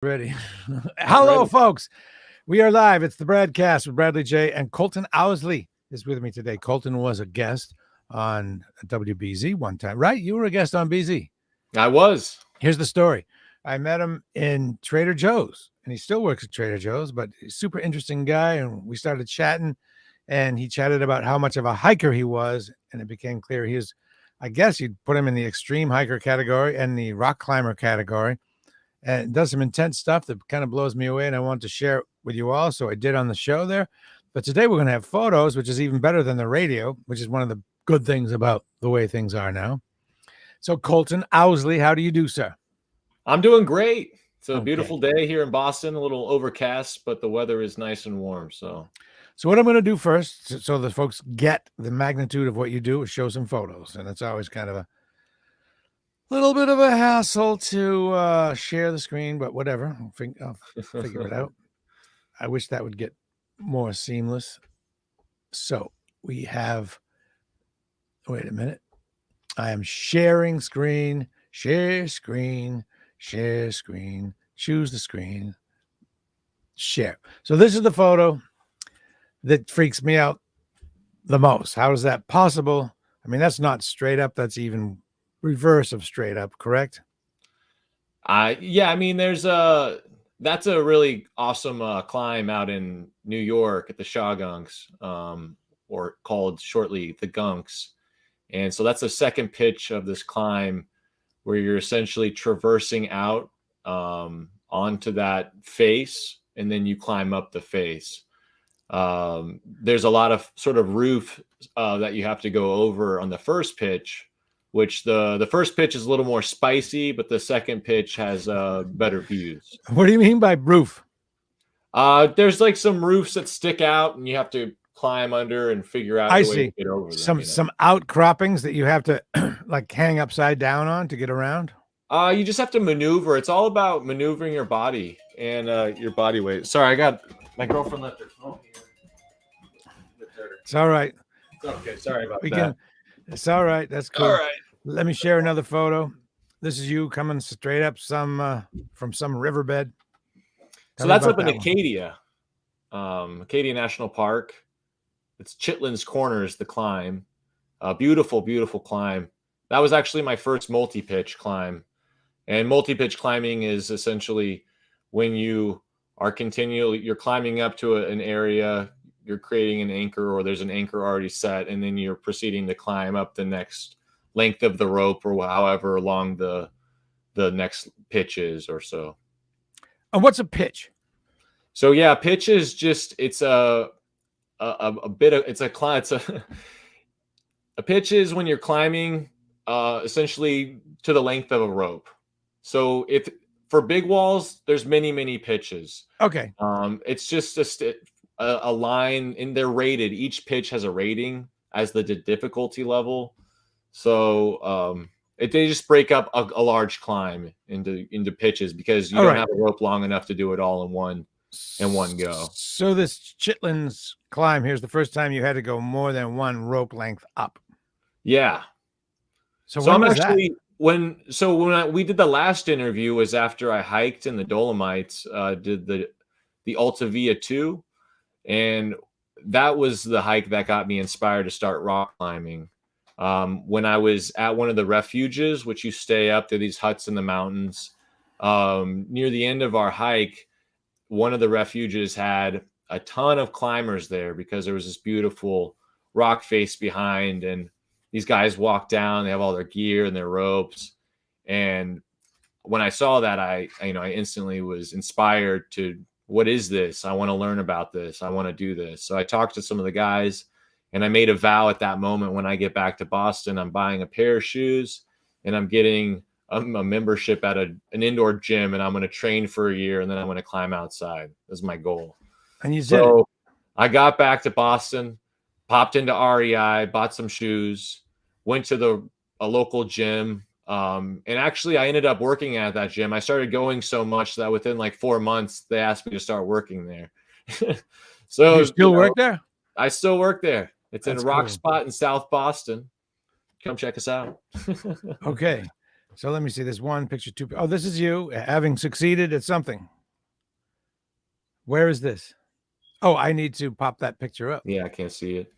Ready. I'm Hello, ready. folks. We are live. It's the Bradcast with Bradley J. and Colton Owsley is with me today. Colton was a guest on WBZ one time, right? You were a guest on BZ. I was. Here's the story. I met him in Trader Joe's, and he still works at Trader Joe's, but he's a super interesting guy. And we started chatting, and he chatted about how much of a hiker he was, and it became clear he was, I guess you'd put him in the extreme hiker category and the rock climber category, and does some intense stuff that kind of blows me away, and I want to share it with you all. So I did on the show there. But today we're going to have photos, which is even better than the radio, which is one of the good things about the way things are now. So Colton Owsley, how do you do, sir? I'm doing great. It's a Okay. beautiful day here in Boston, a little overcast, but the weather is nice and warm. So what I'm going to do first, so the folks get the magnitude of what you do, is show some photos. And it's always kind of a little bit of a hassle to share the screen, but whatever. I'll figure it out. I wish that would get more seamless. So we have, wait a minute. I am sharing screen, share screen, choose the screen, share. So this is the photo that freaks me out the most. How is that possible? I mean, that's not straight up. That's even reverse of straight up, correct? yeah, I mean, that's a really awesome climb out in New York at the Shawgunks, or called shortly the Gunks. And so that's the second pitch of this climb where you're essentially traversing out onto that face, and then you climb up the face. There's a lot of sort of roof that you have to go over on the first pitch, which the first pitch is a little more spicy, but the second pitch has better views. What do you mean by roof? There's like some roofs that stick out, and you have to climb under and figure out I the way see. to get over them. Some outcroppings that you have to like hang upside down on to get around. You just have to maneuver. It's all about maneuvering your body and your body weight. Sorry, I got my girlfriend left her phone here. It's all right. It's okay. Sorry about that. It's all right. That's cool. All right. Let me share another photo. This is you coming straight up from some riverbed. So that's up in Acadia, Acadia National Park. It's Chitlin's Corners, the climb. Beautiful, beautiful climb. That was actually my first multi-pitch climb. And multi-pitch climbing is essentially when you are you're climbing up to an area, you're creating an anchor, or there's an anchor already set, and then you're proceeding to climb up the next length of the rope, or however long the next pitch is or so. And what's a pitch? So yeah, pitch is just, it's a pitch is when you're climbing essentially to the length of a rope. So if for big walls, there's many pitches. Okay. It's just a line, and they're rated. Each pitch has a rating as the difficulty level. So they just break up a large climb into pitches, because you don't have a rope long enough to do it all in one go. So this Chitlin's climb here's the first time you had to go more than one rope length up. Yeah. So when was that? When we did the last interview was after I hiked in the Dolomites, did the Alta Via 2, and that was the hike that got me inspired to start rock climbing. When I was at one of the refuges, which you stay up, there are these huts in the mountains. Near the end of our hike, one of the refuges had a ton of climbers there, because there was this beautiful rock face behind, and these guys walk down, they have all their gear and their ropes. And when I saw that, I instantly was inspired to, what is this? I want to learn about this. I want to do this. So I talked to some of the guys, and I made a vow at that moment, when I get back to Boston, I'm buying a pair of shoes, and I'm getting a membership at an indoor gym, and I'm going to train for a year, and then I'm going to climb outside. That's my goal. And you did it. I got back to Boston, popped into REI, bought some shoes, went to a local gym. And actually, I ended up working at that gym. I started going so much that within like 4 months, they asked me to start working there. So you still work there? I still work there. It's in a rock spot in South Boston. Come check us out. Okay. So let me see. There's one picture, two. Oh, this is you having succeeded at something. Where is this? Oh, I need to pop that picture up. Yeah, I can't see it.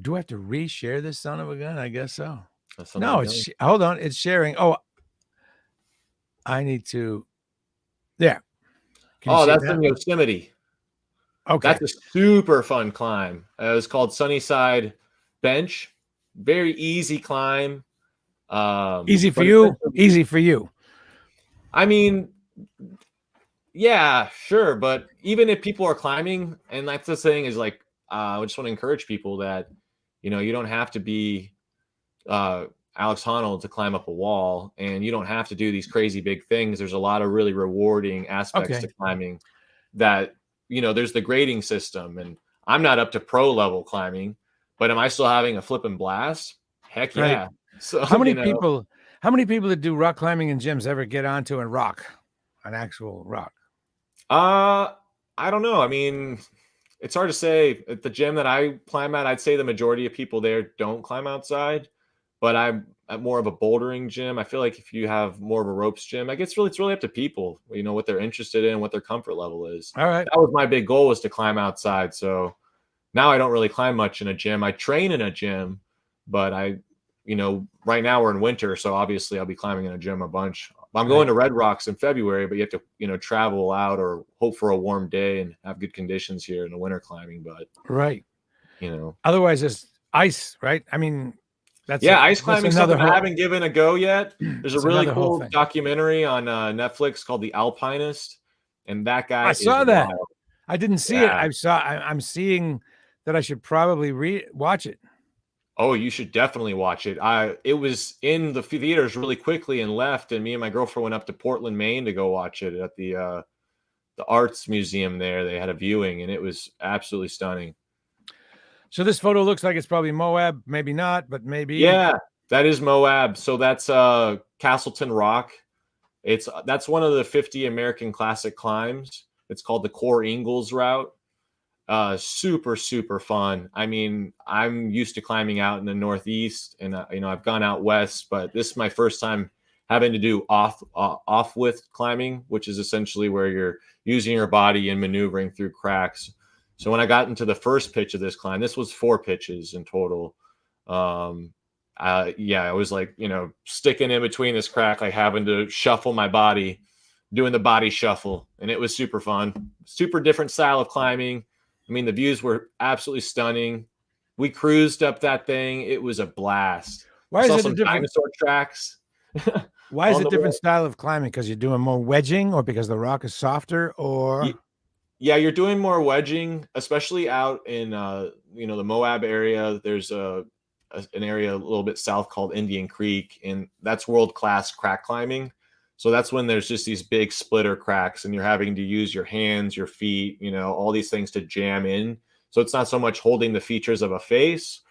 Do I have to reshare this son of a gun? I guess so. Son of No, a it's gun. hold on. It's sharing. Oh, I need to. Yeah. Can you Oh, see it that's now? in Yosemite. Okay. That's a super fun climb. It was called Sunnyside Bench. Very easy climb. Easy for But you. essentially, Easy for you. I mean, yeah, sure. But even if people are climbing, and that's the thing is like, I just want to encourage people that, you don't have to be uh, Alex Honnold to climb up a wall, and you don't have to do these crazy big things. There's a lot of really rewarding aspects Okay. to climbing that, there's the grading system, and I'm not up to pro level climbing, but am I still having a flipping blast? Heck Right. yeah. So, How many people? How many people that do rock climbing in gyms ever get onto and rock an actual rock? I don't know. I mean, it's hard to say. At the gym that I climb at, I'd say the majority of people there don't climb outside, but I'm at more of a bouldering gym. I feel like if you have more of a ropes gym, I guess it's really up to people, what they're interested in, what their comfort level is. All right. That was my big goal, was to climb outside. So now I don't really climb much in a gym. I train in a gym, but right now we're in winter, so obviously I'll be climbing in a gym a bunch. I'm going to Red Rocks in February, but you have to, travel out or hope for a warm day and have good conditions here in the winter climbing. But Right. you know, Otherwise, it's ice, right? I mean, ice climbing is another something I whole. haven't given a go yet. There's a It's really another whole cool thing. documentary on Netflix called The Alpinist, and that guy I is saw that. wild. I didn't see it. Yeah. I'm seeing that I should probably watch it. Oh, you should definitely watch it. It was in the theaters really quickly and left, and me and my girlfriend went up to Portland, Maine to go watch it at the arts museum there. They had a viewing, and it was absolutely stunning. So this photo looks like it's probably Moab, maybe not, but maybe. Yeah, that is Moab. So that's Castleton Rock. That's one of the 50 American classic climbs. It's called the Core Ingalls route. Super, super fun. I mean, I'm used to climbing out in the Northeast, and I've gone out west, but this is my first time having to do off width climbing, which is essentially where you're using your body and maneuvering through cracks. So when I got into the first pitch of this climb, this was 4 pitches in total. I was like, sticking in between this crack, like having to shuffle my body, doing the body shuffle, and it was super fun. Super different style of climbing. I mean, the views were absolutely stunning. We cruised up that thing. It was a blast. Why is Saw it a some different? dinosaur tracks. Why is on it the different way. style of climbing? Because you're doing more wedging, or because the rock is softer, or Yeah, you're doing more wedging, especially out in the Moab area. There's an area a little bit south called Indian Creek, and that's world-class crack climbing. So that's when there's just these big splitter cracks, and you're having to use your hands, your feet, all these things to jam in. So it's not so much holding the features of a face,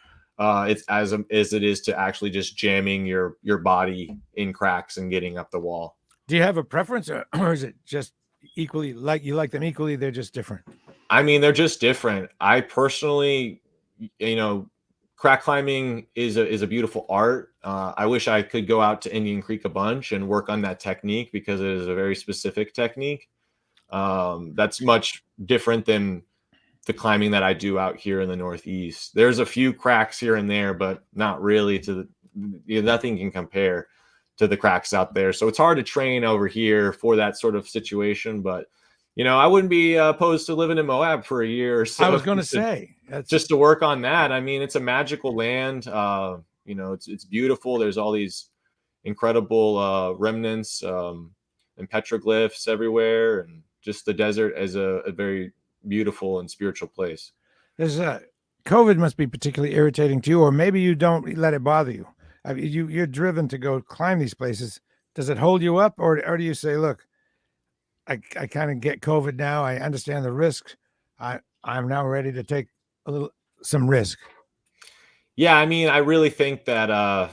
it's as it is to actually just jamming your body in cracks and getting up the wall. do you have a preference, or is it just equally like you like them equally? They're just different. I mean, they're just different. I personally, crack climbing is a beautiful art. I wish I could go out to Indian Creek a bunch and work on that technique, because it is a very specific technique. That's much different than the climbing that I do out here in the Northeast. There's a few cracks here and there, but not really nothing can compare to the cracks out there. So it's hard to train over here for that sort of situation, but I wouldn't be opposed to living in Moab for a year or so. I was going to say just to work on that. I mean, it's a magical land. It's beautiful. There's all these incredible remnants and petroglyphs everywhere, and just the desert as a very beautiful and spiritual place. There's COVID must be particularly irritating to you, or maybe you don't let it bother you. I mean, you're driven to go climb these places. Does it hold you up, or do you say, look, I kind of get COVID now. I understand the risk. I'm now ready to take some risk. Yeah, I mean, I really think that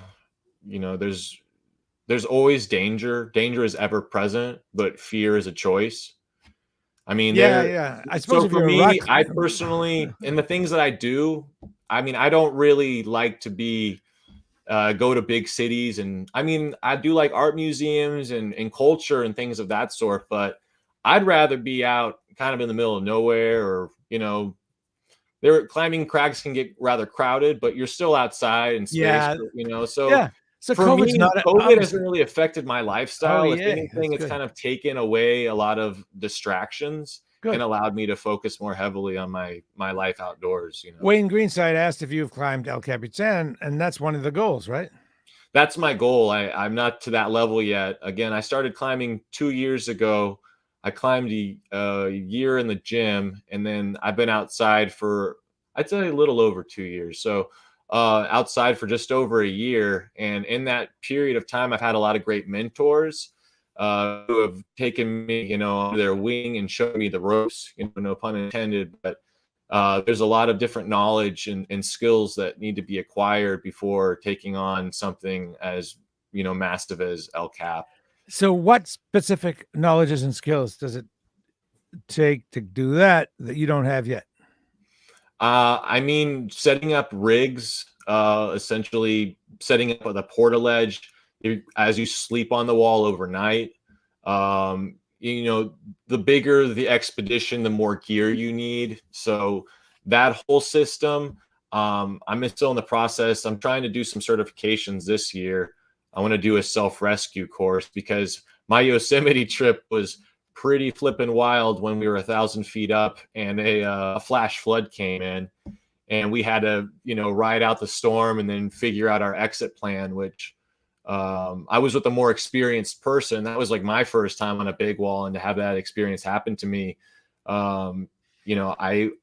there's always danger. Danger is ever present, but fear is a choice. I mean, yeah. I suppose so if for you're a me, rock, I personally, in the things that I do, I mean, I don't really like to be go to big cities. And I mean, I do like art museums and culture and things of that sort, but I'd rather be out kind of in the middle of nowhere, or, there climbing crags can get rather crowded, but you're still outside in space, Yeah, so yeah. So for COVID's me, not COVID hasn't obviously. really affected my Oh, lifestyle. If yay, anything, that's it's good. kind of taken away a lot of distractions and Good. allowed me to focus more heavily on my life outdoors. Wayne Greenside asked if you've climbed El Capitan, and that's one of the goals, right? That's my goal. I'm not to that level yet. Again, I started climbing 2 years ago. I climbed a year in the gym, and then I've been outside for, I'd say, a little over 2 years. So outside for just over a year, and in that period of time, I've had a lot of great mentors who have taken me, under their wing and shown me the ropes. No pun intended, but there's a lot of different knowledge and skills that need to be acquired before taking on something as massive as El Cap. So, what specific knowledges and skills does it take to do that you don't have yet? I mean, setting up rigs, essentially setting up the portaledge as you sleep on the wall overnight. The bigger the expedition, the more gear you need. So that whole system, I'm still in the process. I'm trying to do some certifications this year. I want to do a self-rescue course because my Yosemite trip was pretty flippin' wild when we were 1,000 feet up and a flash flood came in, and we had to ride out the storm and then figure out our exit plan, which I was with a more experienced person. That was like my first time on a big wall, and to have that experience happen to me, I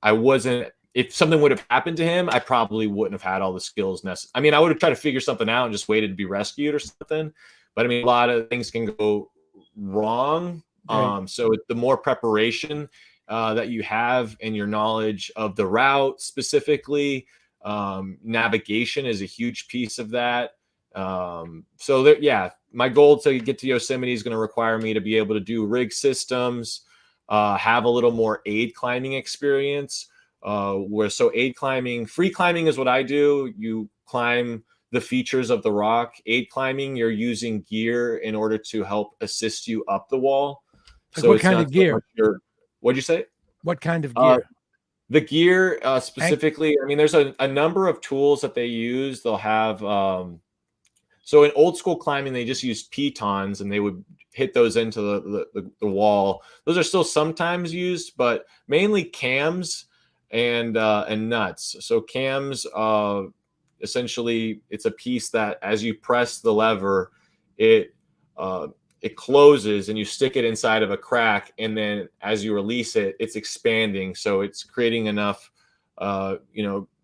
wasn't, if something would have happened to him, I probably wouldn't have had all the skills necessary. I mean, I would have tried to figure something out and just waited to be rescued or something. But I mean, a lot of things can go wrong. Right. So the more preparation that you have and your knowledge of the route specifically, navigation is a huge piece of that. So there, yeah, my goal to get to Yosemite is going to require me to be able to do rig systems, have a little more aid climbing experience. So aid climbing, free climbing is what I do. You climb the features of the rock. Aid climbing, you're using gear in order to help assist you up the wall. Like So what it's kind not of so gear? much what'd you say? What kind of Uh, gear? the gear Anch- specifically, I mean, there's a number of tools that they use. They'll have, so in old school climbing, they just used pitons and they would hit those into the wall. Those are still sometimes used, but mainly cams and nuts. So cams, essentially, it's a piece that as you press the lever, it uh, it closes and you stick it inside of a crack, and then as you release it, it's expanding. So it's creating enough.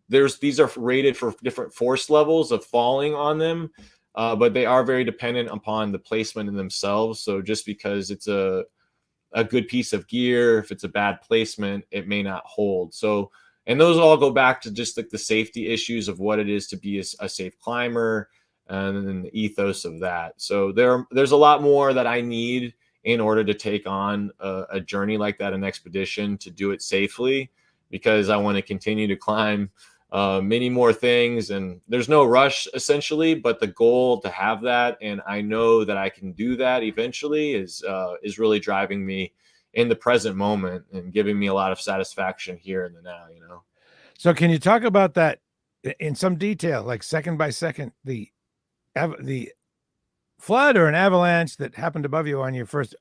These are rated for different force levels of falling on them. But they are very dependent upon the placement in themselves. So just because it's a good piece of gear, if it's a bad placement, it may not hold. So, and those all go back to just like the safety issues of what it is to be a safe climber, and then the ethos of that. So there's a lot more that I need in order to take on a journey like that, an expedition, to do it safely, because I want to continue to climb many more things, and there's no rush essentially, but the goal to have that, and I know that I can do that eventually, is really driving me in the present moment and giving me a lot of satisfaction here in the now. So, can you talk about that in some detail, like second by second, the flood or an avalanche that happened above you on your first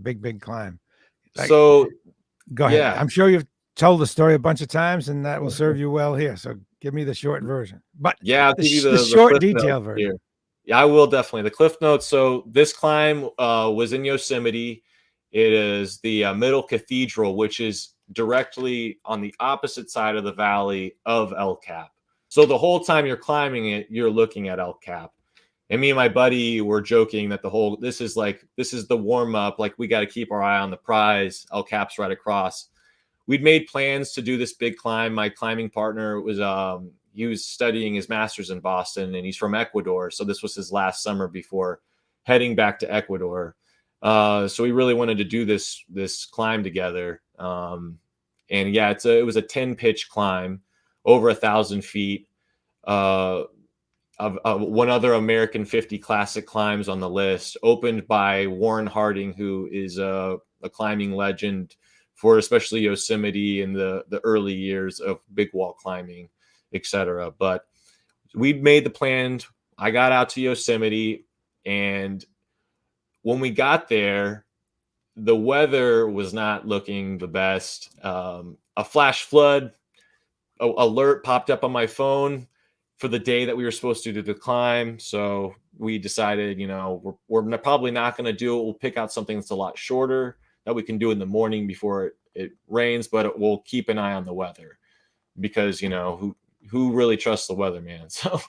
big climb? Like, So go ahead. yeah, I'm sure you've told the story a bunch of times, and that will serve you well here. So, give me the short version, but yeah, I'll give you the the short cliff notes detail version. here. Yeah, I will definitely. The cliff notes. So this climb was in Yosemite. It is the Middle Cathedral, which is directly on the opposite side of the valley of El Cap. So the whole time you're climbing it, you're looking at El Cap. And me and my buddy were joking that this is the warm up. Like, we got to keep our eye on the prize. El Cap's right across. We'd made plans to do this big climb. My climbing partner was he was studying his master's in Boston, and he's from Ecuador. So this was his last summer before heading back to Ecuador. So we really wanted to do this climb together. And yeah, it was a 10 pitch climb over 1,000 feet. of one other American 50 classic climbs on the list, opened by Warren Harding, who is a climbing legend for especially Yosemite in the early years of big wall climbing, etc. But we made the plan. I got out to Yosemite, and when we got there, the weather was not looking the best. A flash flood alert popped up on my phone for the day that we were supposed to do the climb. So we decided, we're probably not going to do it. We'll pick out something that's a lot shorter that we can do in the morning before it rains, but we'll keep an eye on the weather because, who really trusts the weather, man? So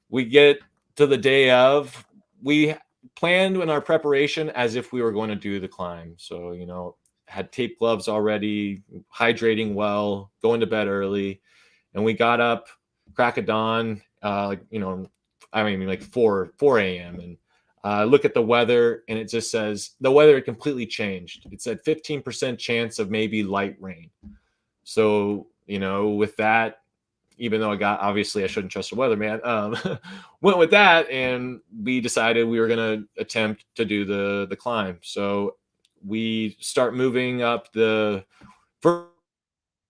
we get to the day of, we planned in our preparation as if we were going to do the climb. So, had tape gloves already, hydrating well, going to bed early. And we got up crack of dawn, like 4 a.m. And look at the weather, and it just says the weather had completely changed. It said 15% chance of maybe light rain. So, with that, even though obviously I shouldn't trust the weather, man, went with that, and we decided we were going to attempt to do the climb. So we start moving up the first,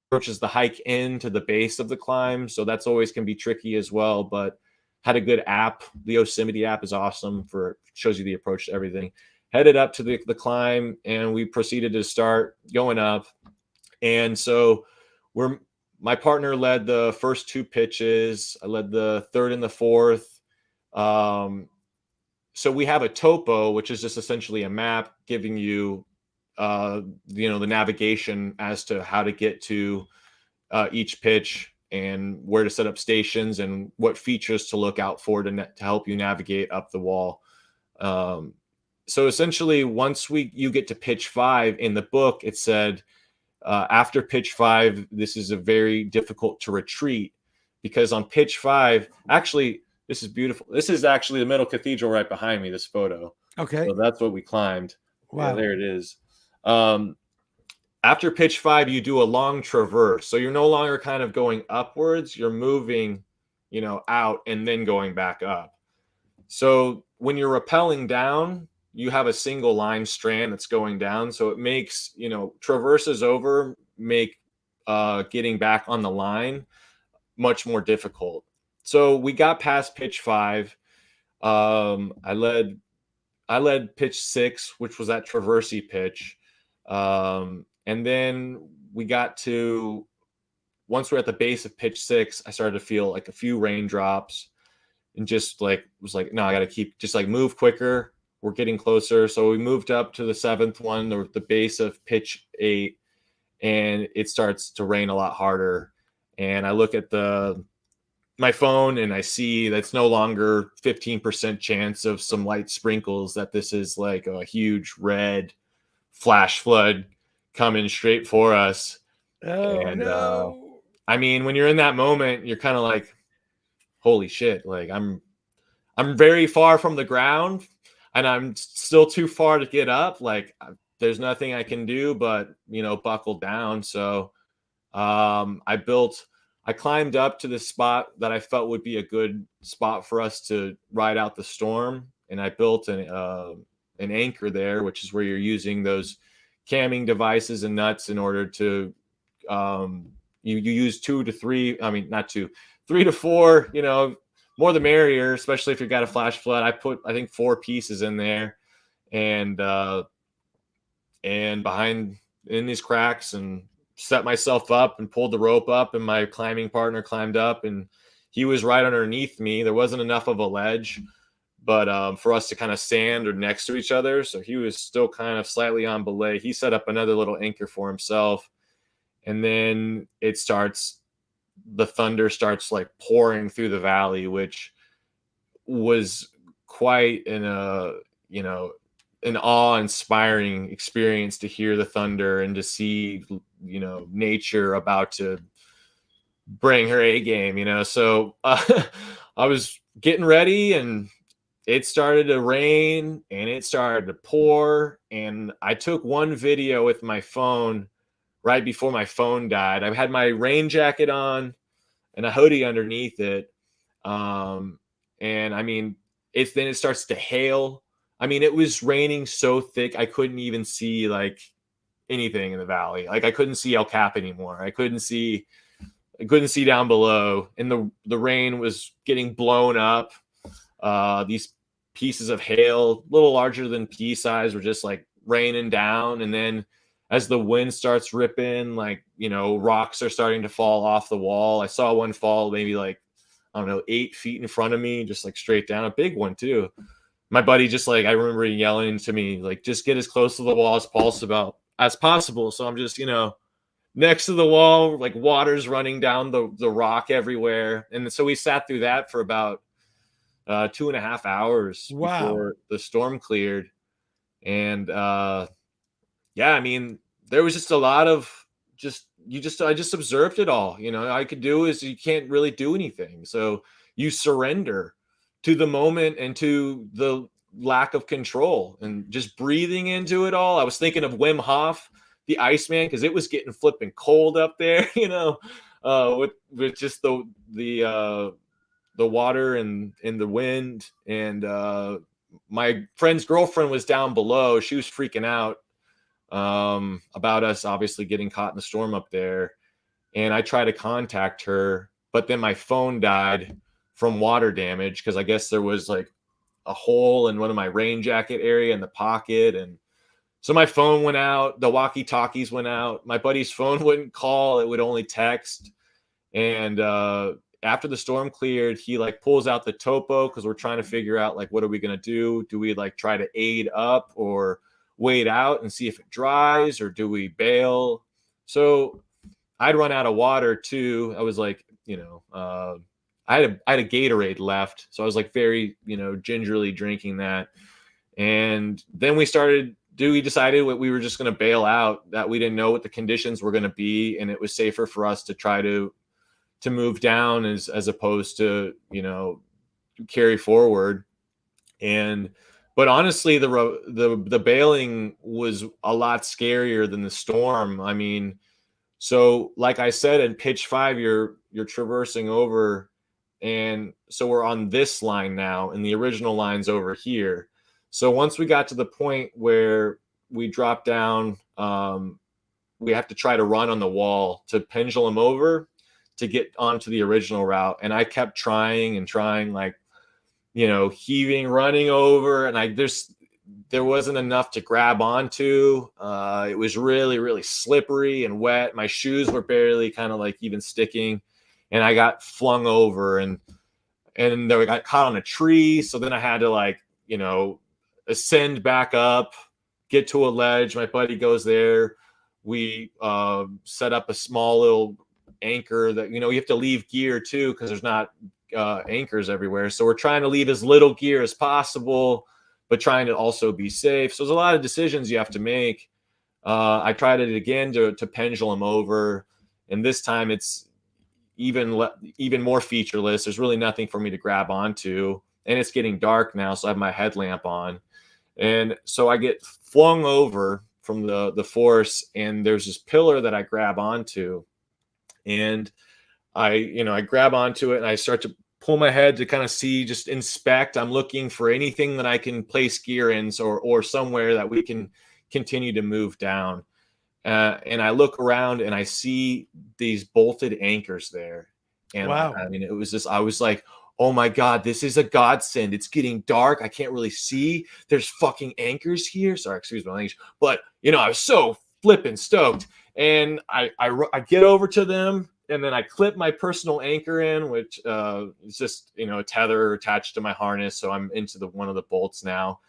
which is the hike into the base of the climb. So that's always can be tricky as well, but had a good app. The Yosemite app is awesome shows you the approach to everything. Headed up to the climb, and we proceeded to start going up. And so my partner led the first 2 pitches. I led the third and the fourth. So we have a topo, which is just essentially a map giving you, the navigation as to how to get to each pitch and where to set up stations and what features to look out for to help you navigate up the wall. So essentially, once you get to pitch 5 in the book, it said, after pitch 5, this is a very difficult to retreat, because on pitch 5, actually, this is beautiful. This is actually the middle cathedral right behind me, this photo. Okay. So that's what we climbed. Wow. Yeah, there it is. After pitch 5, you do a long traverse. So you're no longer kind of going upwards. You're moving, out and then going back up. So when you're rappelling down, you have a single line strand that's going down. So it makes, traverses over make getting back on the line much more difficult. So we got past pitch 5. I led pitch 6, which was that traversy pitch. And then we got to, once we're at the base of pitch 6, I started to feel like a few raindrops, and just was like, no, I got to just move quicker. We're getting closer. So we moved up to the 7th one, the base of pitch 8, and it starts to rain a lot harder. And I look at my phone, and I see that's no longer 15% chance of some light sprinkles, that this is like a huge red flash flood coming straight for us. Oh, and no. When you're in that moment, you're kind of like, holy shit, like I'm very far from the ground, and I'm still too far to get up. Like, there's nothing I can do but, buckle down. So I climbed up to the spot that I felt would be a good spot for us to ride out the storm. And I built an anchor there, which is where you're using those camming devices and nuts in order to, you use 2 to 3, not 2, 3 to 4, more the merrier, especially if you've got a flash flood. I put, I think, 4 pieces in there, and behind in these cracks, and set myself up and pulled the rope up, and my climbing partner climbed up, and he was right underneath me. There wasn't enough of a ledge, but for us to kind of stand or next to each other. So he was still kind of slightly on belay. He set up another little anchor for himself. And then the thunder starts like pouring through the valley, which was quite an awe-inspiring experience to hear the thunder and to see, nature about to bring her A game, So I was getting ready, and it started to rain, and it started to pour. And I took one video with my phone right before my phone died. I had my rain jacket on and a hoodie underneath it. And I mean, then it starts to hail. I mean, it was raining so thick I couldn't even see like anything in the valley. Like I couldn't see El Cap anymore. I couldn't see down below, and the rain was getting blown up. These pieces of hail, a little larger than pea size, were just like raining down. And then as the wind starts ripping, like, rocks are starting to fall off the wall. I saw one fall maybe like, I don't know, 8 feet in front of me, just like straight down, a big one too. My buddy just like, I remember yelling to me, like, just get as close to the wall as possible. So I'm just, next to the wall, like water's running down the rock everywhere. And so we sat through that for about 2.5 hours Wow. before the storm cleared. And yeah, I mean, there was just a lot of I just observed it all. I could do is you can't really do anything. So you surrender to the moment and to the lack of control and just breathing into it all. I was thinking of Wim Hof, the Iceman, because it was getting flipping cold up there, with just the water and the wind. And my friend's girlfriend was down below. She was freaking out about us obviously getting caught in the storm up there. And I tried to contact her, but then my phone died from water damage because I guess there was like a hole in one of my rain jacket area in the pocket. And so my phone went out, the walkie-talkies went out, my buddy's phone wouldn't call, it would only text. And after the storm cleared, he like pulls out the topo because we're trying to figure out like, what are we going to do? Do we like try to aid up or wait out and see if it dries, or do we bail? So I'd run out of water too. I was like, I had a Gatorade left. So I was like very, gingerly drinking that. And then we decided we were just going to bail out, that we didn't know what the conditions were going to be. And it was safer for us to try to move down as opposed to, carry forward. But honestly, the bailing was a lot scarier than the storm. I mean, so like I said, in pitch 5, you're traversing over, and so we're on this line now, and the original line's over here. So once we got to the point where we dropped down, we have to try to run on the wall to pendulum over to get onto the original route. And I kept trying and trying, like, heaving, running over, and there wasn't enough to grab onto. It was really, really slippery and wet. My shoes were barely kind of like even sticking, and I got flung over and I got caught on a tree. So then I had to like, ascend back up, get to a ledge. My buddy goes there. We set up a small little anchor that, you have to leave gear too, because there's not anchors everywhere. So we're trying to leave as little gear as possible, but trying to also be safe. So there's a lot of decisions you have to make. I tried it again to pendulum over, and this time it's even more featureless. There's really nothing for me to grab onto, and it's getting dark now, so I have my headlamp on. And so I get flung over from the force, and there's this pillar that I grab onto, and I grab onto it, and I start to pull my head to kind of see, just inspect. I'm looking for anything that I can place gear in, or somewhere that we can continue to move down. And I look around and I see these bolted anchors there. And Wow. I mean, I was like, oh my God, this is a godsend. It's getting dark. I can't really see. There's fucking anchors here. Sorry, excuse my language. But, I was so flipping stoked. And I get over to them, and then I clip my personal anchor in, which is just, a tether attached to my harness. So I'm into one of the bolts now.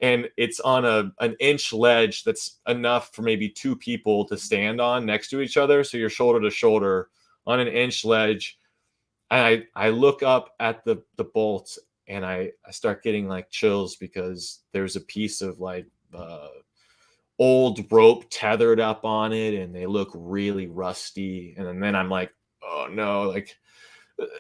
And it's on an inch ledge that's enough for maybe 2 people to stand on next to each other. So you're shoulder to shoulder on an inch ledge. And I look up at the bolts, and I start getting like chills, because there's a piece of like old rope tethered up on it, and they look really rusty. And then I'm like, oh no, like,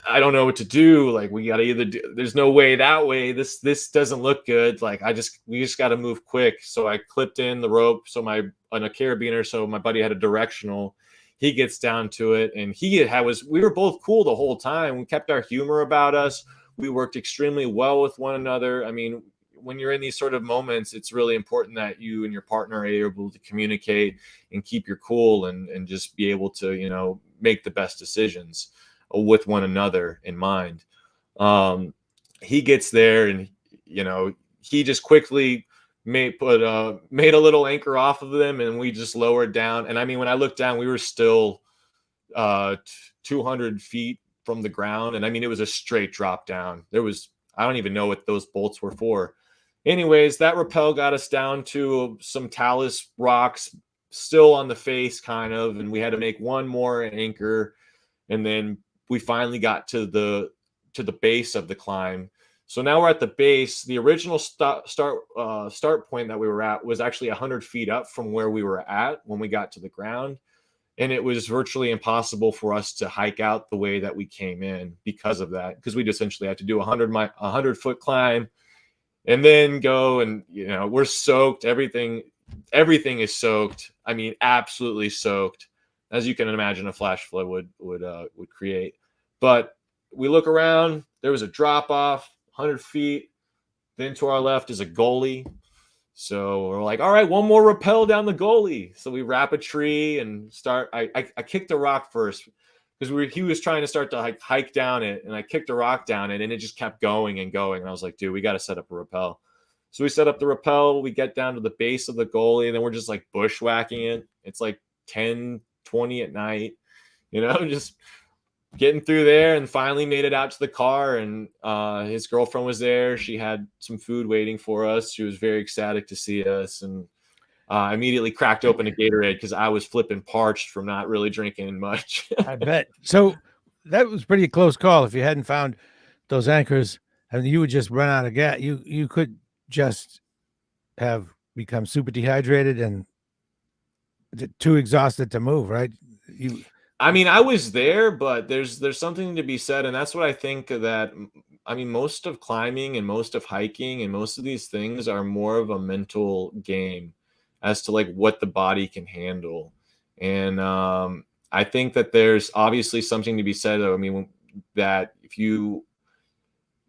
I don't know what to do. Like, we got to either there's no way that way. This doesn't look good. Like, we just got to move quick. So I clipped in the rope. On a carabiner. So my buddy had a directional. he gets down to it, and we were both cool the whole time. We kept our humor about us. We worked extremely well with one another. I mean, when you're in these sort of moments, it's really important that you and your partner are able to communicate and keep your cool and just be able to, make the best decisions with one another in mind. He gets there, and, he just quickly made a little anchor off of them, and we just lowered down. And I mean, when I looked down, we were still 200 feet from the ground. And I mean, it was a straight drop down. I don't even know what those bolts were for. Anyways, that rappel got us down to some talus rocks still on the face kind of, and we had to make one more anchor. And then we finally got to the base of the climb. So now we're at the base. The original start point that we were at was actually 100 feet up from where we were at when we got to the ground. And it was virtually impossible for us to hike out the way that we came in because of that, because we'd essentially have to do a 100-foot climb and then go, and we're soaked. Everything is soaked. I mean, absolutely soaked, as you can imagine a flash flood would create. But we look around, there was a drop off 100 feet. Then to our left is a gully. So we're like, all right, one more rappel down the gully. So we wrap a tree and start. I kicked a rock first because he was trying to start to hike down it, and I kicked a rock down it, and it just kept going and going. And I was like, dude, we got to set up a rappel. So we set up the rappel. We get down to the base of the gully, and then we're just like bushwhacking it. It's like 10-20 at night, just getting through there, and finally made it out to the car. And his girlfriend was there. She had some food waiting for us. She was very ecstatic to see us, and immediately cracked open a Gatorade because I was flipping parched from not really drinking much. I bet. So that was pretty close call. If you hadn't found those anchors, and you would just run out of gas, you could just have become super dehydrated and too exhausted to move, right? I mean, I was there, but there's something to be said, and that's what I think that. I mean, most of climbing and most of hiking and most of these things are more of a mental game as to like what the body can handle. And I think that there's obviously something to be said. I mean, that if you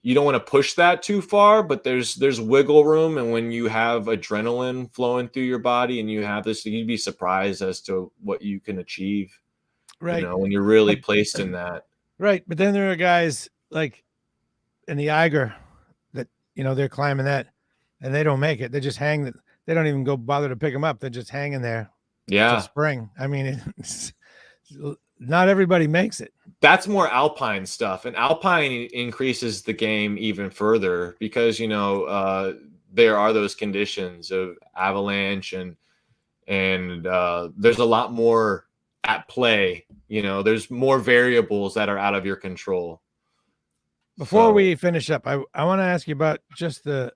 don't want to push that too far, but there's wiggle room. And when you have adrenaline flowing through your body and you have this, you'd be surprised as to what you can achieve. Right. When you're really placed in that. Right. But then there are guys like in the Eiger that, they're climbing that and they don't make it. They just hang that. They don't even go bother to pick them up. They're just hanging there. Yeah. Till spring. I mean, not everybody makes it. That's more alpine stuff. And alpine increases the game even further because, there are those conditions of avalanche and there's a lot more at play. There's more variables that are out of your control. Before we finish up, I want to ask you about just the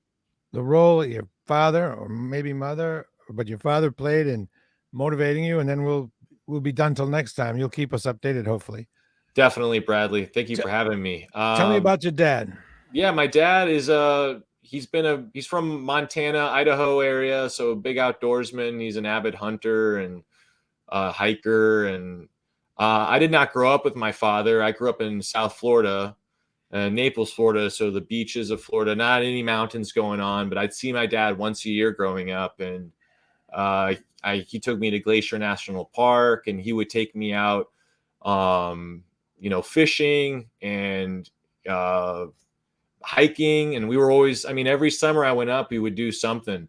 role that your father or maybe mother, but your father played in motivating you, and then we'll be done till next time. You'll keep us updated, hopefully. Definitely, Bradley. Thank you for having me. Tell me about your dad. Yeah, my dad is he's from Montana, Idaho area, so big outdoorsman. He's an avid hunter and hiker, and I did not grow up with my father. I grew up in South Florida, Naples, Florida, so the beaches of Florida, not any mountains going on, but I'd see my dad once a year growing up, and he took me to Glacier National Park, and he would take me out fishing and hiking, and we were always, every summer I went up, we would do something.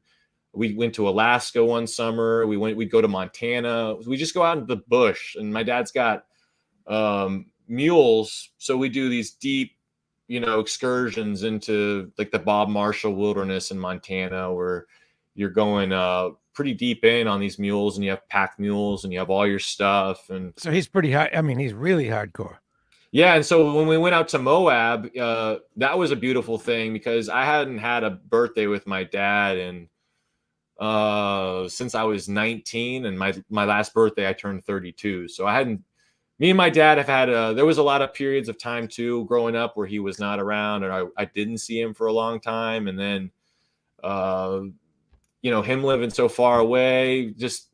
We went to Alaska one summer. We'd go to Montana. We just go out into the bush, and my dad's got mules. So we do these deep, excursions into like the Bob Marshall Wilderness in Montana, where you're going pretty deep in on these mules, and you have pack mules and you have all your stuff. And so he's pretty high. He's really hardcore. Yeah. And so when we went out to Moab, that was a beautiful thing because I hadn't had a birthday with my dad and since I was 19, and my last birthday I turned 32. So me and my dad have had there was a lot of periods of time too growing up where he was not around, and I didn't see him for a long time, and then him living so far away, just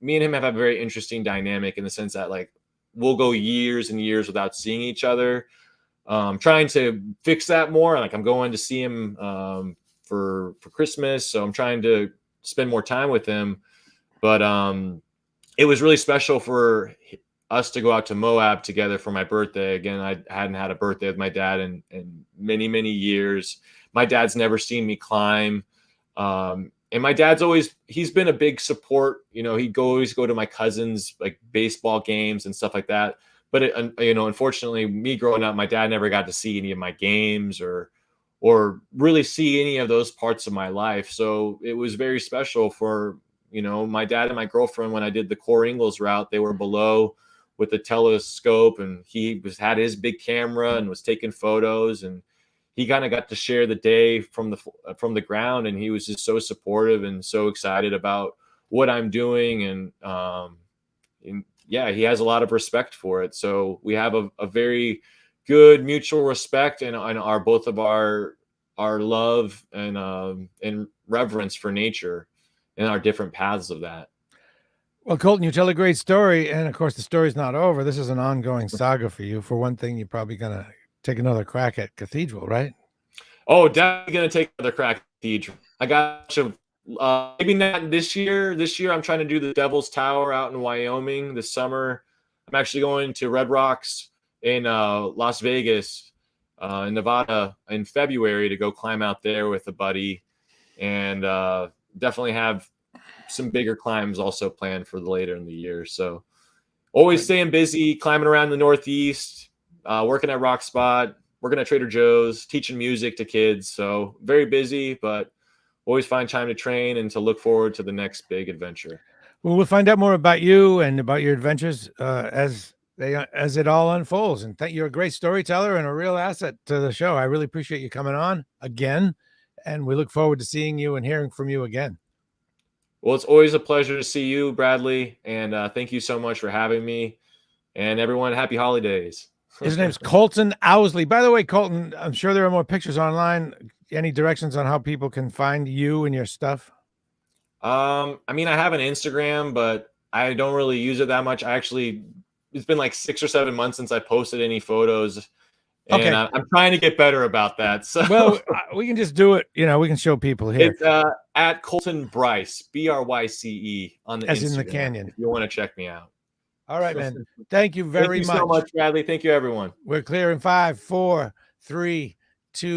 me and him have a very interesting dynamic in the sense that like we'll go years and years without seeing each other. Trying to fix that more. Like I'm going to see him for Christmas, so I'm trying to spend more time with him. But it was really special for us to go out to Moab together for my birthday. Again, I hadn't had a birthday with my dad in many, many years. My dad's never seen me climb. And my dad's he's been a big support. You know, he'd always go to my cousins' like baseball games and stuff like that. But unfortunately, me growing up, my dad never got to see any of my games or really see any of those parts of my life. So it was very special for my dad and my girlfriend when I did the Core Ingalls route. They were below with the telescope, and he had his big camera and was taking photos, and he kind of got to share the day from the ground, and he was just so supportive and so excited about what I'm doing, and yeah, he has a lot of respect for it. So we have a very good mutual respect and both of our love and reverence for nature and our different paths of that. Well, Colton, you tell a great story, and of course the story's not over. This is an ongoing saga for you. For one thing, you're probably gonna take another crack at Cathedral, right? Oh, definitely gonna take another crack at Cathedral. I got maybe not this year. This year I'm trying to do the Devil's Tower out in Wyoming. This summer I'm actually going to Red Rocks in Las Vegas, in Nevada in February to go climb out there with a buddy, and definitely have some bigger climbs also planned for later in the year. So always staying busy, climbing around the Northeast, working at Rock Spot, working at Trader Joe's, teaching music to kids. So very busy, but always find time to train and to look forward to the next big adventure. Well, we'll find out more about you and about your adventures as it all unfolds. And you're a great storyteller and a real asset to the show. I really appreciate you coming on again, and we look forward to seeing you and hearing from you again. Well, it's always a pleasure to see you, Bradley, and thank you so much for having me. And everyone, happy holidays. His name's Colton Owsley. By the way, Colton, I'm sure there are more pictures online. Any directions on how people can find you and your stuff? I mean, I have an Instagram, but I don't really use it that much. It's been like 6 or 7 months since I posted any photos, and okay. I'm trying to get better about that. So well, we can just do it. We can show people here. It's at Colton Bryce, BRYCE on the As Instagram, in the canyon. if you want to check me out. All right, man. Thank you very much. Thank you so much, Bradley. Thank you, everyone. We're clear in 5, 4, 3,